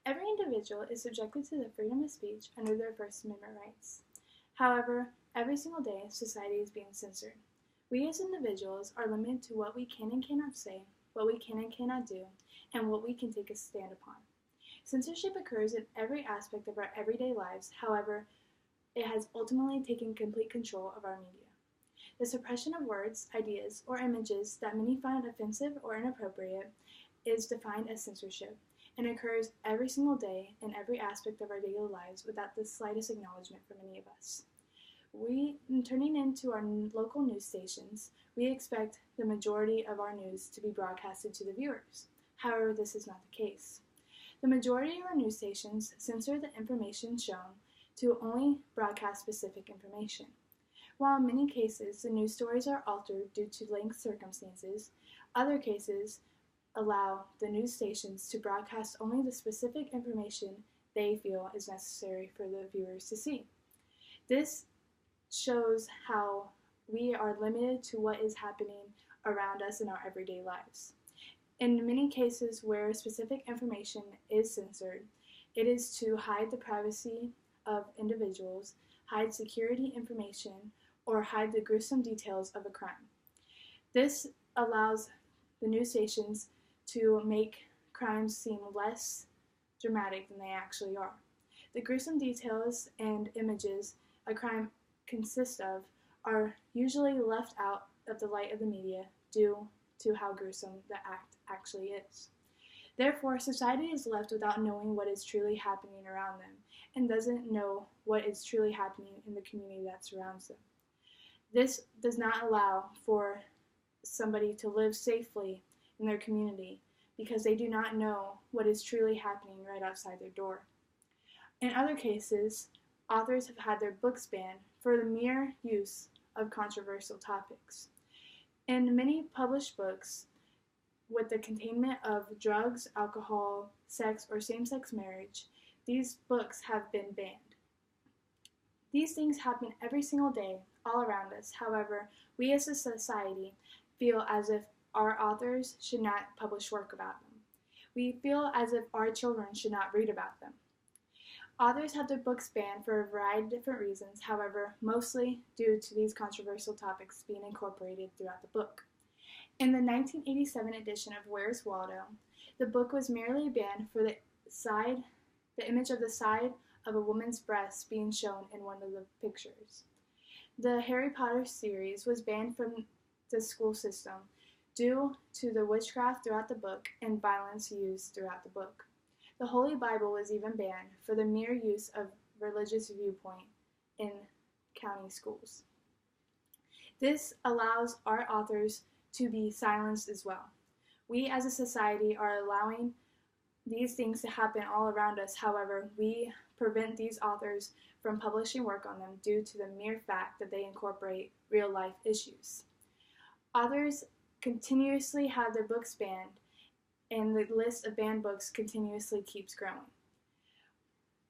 Every individual is subjected to the freedom of speech under their First Amendment rights. However, every single day, society is being censored. We as individuals are limited to what we can and cannot say, what we can and cannot do, and what we can take a stand upon. Censorship occurs in every aspect of our everyday lives. However, it has ultimately taken complete control of our media. The suppression of words, ideas, or images that many find offensive or inappropriate is defined as censorship and occurs every single day in every aspect of our daily lives without the slightest acknowledgement from any of us. Turning into our local news stations, we expect the majority of our news to be broadcasted to the viewers. However, this is not the case. The majority of our news stations censor the information shown to only broadcast specific information. While in many cases the news stories are altered due to linked circumstances, other cases allow the news stations to broadcast only the specific information they feel is necessary for the viewers to see. This shows how we are limited to what is happening around us in our everyday lives. In many cases where specific information is censored, it is to hide the privacy of individuals, hide security information, or hide the gruesome details of a crime. This allows the news stations to make crimes seem less dramatic than they actually are. The gruesome details and images a crime consists of are usually left out of the light of the media due to how gruesome the act actually is. Therefore, society is left without knowing what is truly happening around them and doesn't know what is truly happening in the community that surrounds them. This does not allow for somebody to live safely in their community because they do not know what is truly happening right outside their door. In other cases, authors have had their books banned for the mere use of controversial topics. In many published books, with the containment of drugs, alcohol, sex, or same-sex marriage, these books have been banned. These things happen every single day, all around us. However, we as a society feel as if our authors should not publish work about them. We feel as if our children should not read about them. Authors have their books banned for a variety of different reasons, however, mostly due to these controversial topics being incorporated throughout the book. In the 1987 edition of Where's Waldo, the book was merely banned for the image of the side of a woman's breast being shown in one of the pictures. The Harry Potter series was banned from the school system due to the witchcraft throughout the book and violence used throughout the book. The Holy Bible was even banned for the mere use of religious viewpoint in county schools. This allows our authors to be silenced as well. We as a society are allowing these things to happen all around us. However, we prevent these authors from publishing work on them due to the mere fact that they incorporate real-life issues. Authors continuously have their books banned, and the list of banned books continuously keeps growing.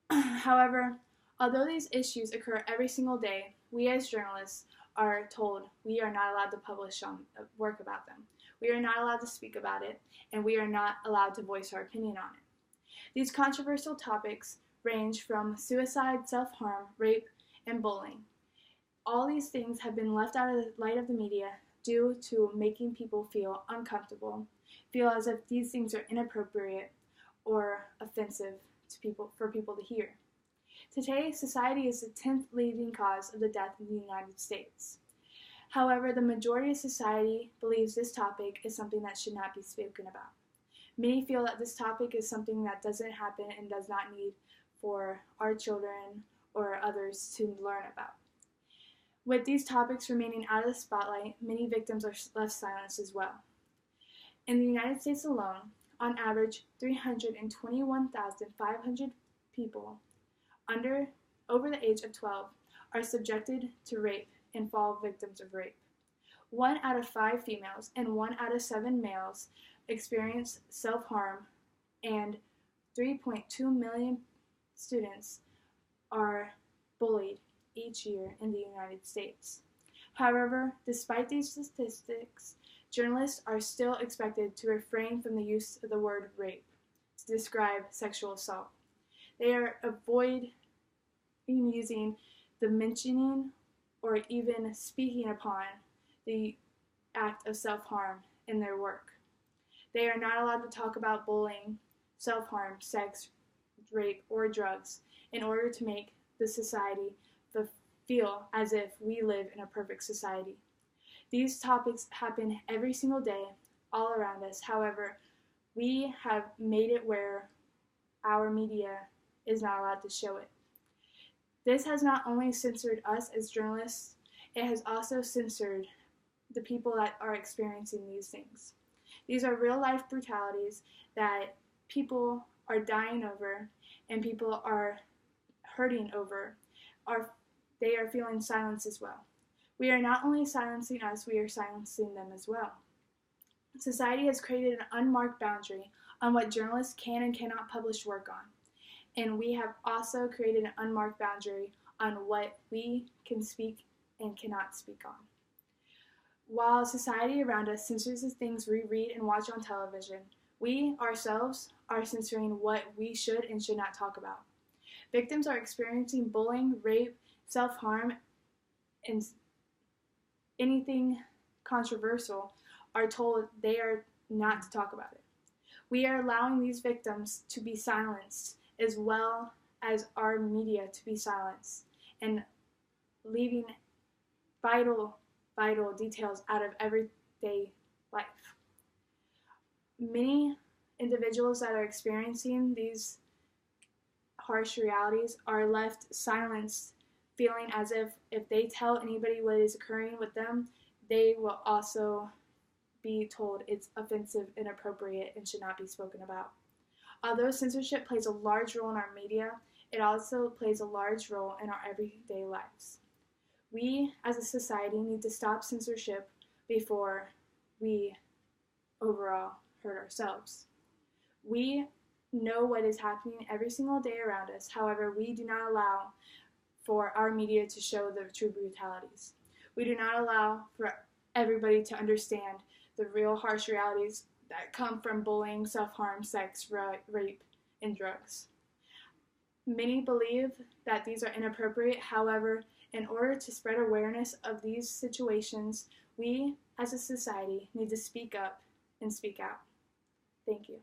However, although these issues occur every single day, we as journalists are told we are not allowed to publish work about them. We are not allowed to speak about it, and we are not allowed to voice our opinion on it. These controversial topics range from suicide, self-harm, rape, and bullying. All these things have been left out of the light of the media due to making people feel uncomfortable, feel as if these things are inappropriate or offensive for people to hear. Today, society is the 10th leading cause of the death in the United States. However, the majority of society believes this topic is something that should not be spoken about. Many feel that this topic is something that doesn't happen and does not need for our children or others to learn about. With these topics remaining out of the spotlight, many victims are left silenced as well. In the United States alone, on average, 321,500 people over the age of 12 are subjected to rape and fall victims of rape. 1 out of 5 females and 1 out of 7 males experience self-harm, and 3.2 million students are bullied each year in the United States. However, despite these statistics, journalists are still expected to refrain from the use of the word rape. describe sexual assault. They are avoiding using the mentioning or even speaking upon the act of self-harm in their work. They are not allowed to talk about bullying, self-harm, sex, rape, or drugs in order to make the society feel as if we live in a perfect society. These topics happen every single day, all around us. However, we have made it where our media is not allowed to show it. This has not only censored us as journalists, it has also censored the people that are experiencing these things. These are real-life brutalities that people are dying over and people are hurting over. They are feeling silence as well. We are not only silencing us, we are silencing them as well. Society has created an unmarked boundary on what journalists can and cannot publish work on. And we have also created an unmarked boundary on what we can speak and cannot speak on. While society around us censors the things we read and watch on television, we ourselves are censoring what we should and should not talk about. Victims are experiencing bullying, rape, self-harm, and anything controversial are told they are not to talk about it. We are allowing these victims to be silenced as well as our media to be silenced and leaving vital details out of everyday life. Many individuals that are experiencing these harsh realities are left silenced, feeling as if they tell anybody what is occurring with them, they will also be told it's offensive, inappropriate, and should not be spoken about. Although censorship plays a large role in our media, it also plays a large role in our everyday lives. We, as a society, need to stop censorship before we overall hurt ourselves. We know what is happening every single day around us. However, we do not allow for our media to show the true brutalities. We do not allow for everybody to understand the real harsh realities that come from bullying, self-harm, sex, rape, and drugs. Many believe that these are inappropriate. However, in order to spread awareness of these situations, we as a society need to speak up and speak out. Thank you.